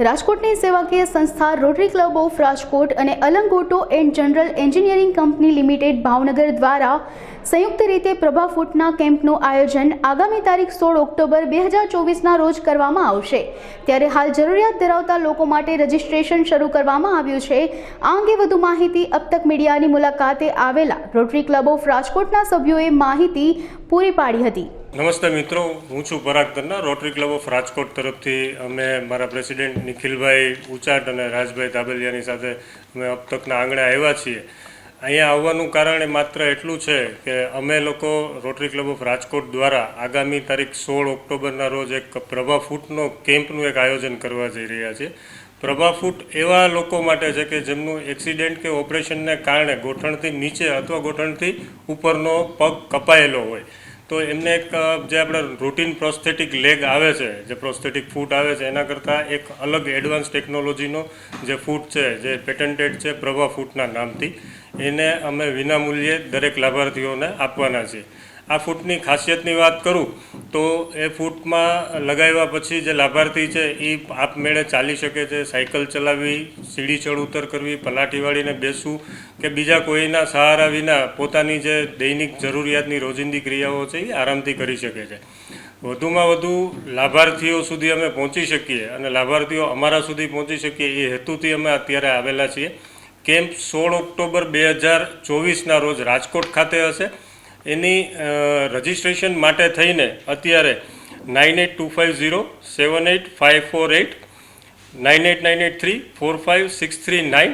રાજકોટની સેવાકીય સંસ્થા રોટરી ક્લબ ઓફ રાજકોટ અને Alang auto and general engineering company limited Bhavnagar દ્વારા સંયુક્ત રીતે પ્રભા ફૂટના કેમ્પનું આયોજન આગામી તારીખ 16 ઓક્ટોબર 2024ના રોજ કરવામાં આવશે। ત્યારે હાલ જરૂરિયાત ધરાવતા લોકો માટે રજીસ્ટ્રેશન શરૂ કરવામાં આવ્યું છે। આ અંગે વધુ માહિતી અબ તક મીડિયાની મુલાકાતે આવેલા રોટરી ક્લબ ઓફ રાજકોટના સભ્યોએ માહિતી પૂરી પાડી હતી। નમસ્તે મિત્રો, હું છું Parag Tanna. Rotary Club of Rajkot તરફથી અમે મારા પ્રેસિડેન્ટ નિખિલભાઈ ઉચાટ અને રાજભાઈ ધાબલિયાની સાથે અમે અબ તકના આંગણે આવ્યા છીએ। અહીંયા આવવાનું કારણ માત્ર એટલું છે કે અમે લોકો રોટરી ક્લબ ઓફ રાજકોટ દ્વારા આગામી તારીખ 16 ઓક્ટોબરના રોજ એક પ્રભા ફૂટનો કેમ્પનું એક આયોજન કરવા જઈ રહ્યા છીએ। પ્રભા ફૂટ એવા લોકો માટે છે કે જેમનું એક્સિડન્ટ કે ઓપરેશનને કારણે ગોઠણથી નીચે અથવા ગોઠણથી ઉપરનો પગ કપાયેલો હોય તો એમને એક જે આપણે રૂટીન પ્રોસ્થેટિક લેગ આવે છે, જે પ્રોસ્થેટિક ફૂટ આવે છે, એના કરતાં એક અલગ એડવાન્સ ટેકનોલોજીનો જે ફૂટ છે, જે પેટન્ટેડ છે પ્રભા ફૂટના નામથી, એને અમે વિનામૂલ્યે દરેક લાભાર્થીઓને આપવાના છીએ। આ ફૂટની ખાસિયતની વાત કરું તો એ ફૂટમાં લગાવ્યા પછી જે લાભાર્થી છે એ આપમેળે ચાલી શકે છે, સાયકલ ચલાવવી, સીડી ચડ ઉતર કરવી, પલાઠી વાળીને બેસવું કે બીજા કોઈના સહારા વિના પોતાની જે દૈનિક જરૂરિયાતની રોજિંદી ક્રિયાઓ છે એ આરામથી કરી શકે છે। વધુમાં વધુ લાભાર્થીઓ સુધી અમે પહોંચી શકીએ અને લાભાર્થીઓ અમારા સુધી પહોંચી શકીએ એ હેતુથી અમે અત્યારે આવેલા છીએ। કેમ્પ 16 ઓક્ટોબર 2024ના રોજ રાજકોટ ખાતે હશે। એની રજિસ્ટ્રેશન માટે થઈને અત્યારે 9825078548, 9898345639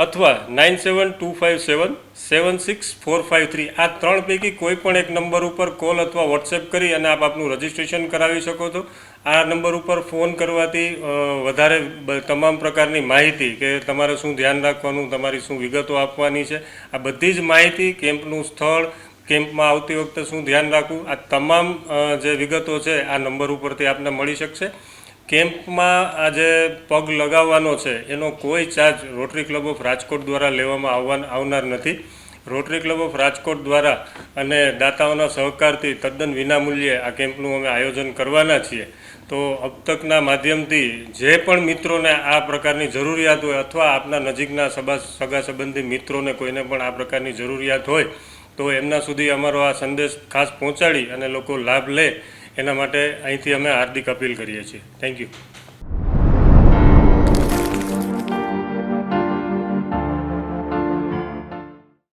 અથવા 9725776453 આ ત્રણ પૈકી કોઈ પણ એક નંબર ઉપર કોલ અથવા વોટ્સએપ કરી અને આપ આપનું રજિસ્ટ્રેશન કરાવી શકો છો। આ નંબર ઉપર ફોન કરવાથી વધારે તમામ પ્રકારની માહિતી કે તમારે શું ધ્યાન રાખવાનું, તમારી શું વિગતો આપવાની છે, આ બધી જ માહિતી, કેમ્પનું સ્થળ, કેમ્પમાં આવતી વખતે શું ધ્યાન રાખવું, આ તમામ જે વિગતો છે આ નંબર ઉપરથી આપને મળી શકશે। કેમ્પમાં આ જે પગ લગાવવાનો છે એનો કોઈ charge rotary Club of Rajkot દ્વારા લેવામાં આવનાર નથી। રોટરી ક્લબ ઓફ રાજકોટ દ્વારા અને દાતાઓના સહકારથી તદ્દન વિનામૂલ્યે આ કેમ્પનું અમે આયોજન કરવાના છીએ। તો અબ તકના માધ્યમથી જે પણ મિત્રોને આ પ્રકારની જરૂરિયાત હોય અથવા આપના નજીકના સગા સંબંધી મિત્રોને કોઈને પણ આ પ્રકારની જરૂરિયાત હોય તો એમના સુધી અમારો આ સંદેશ ખાસ પહોંચાડી અને લોકો લાભ લે એના માટે અહીંથી અમે હાર્દિક અપીલ કરીએ છીએ। Thank you.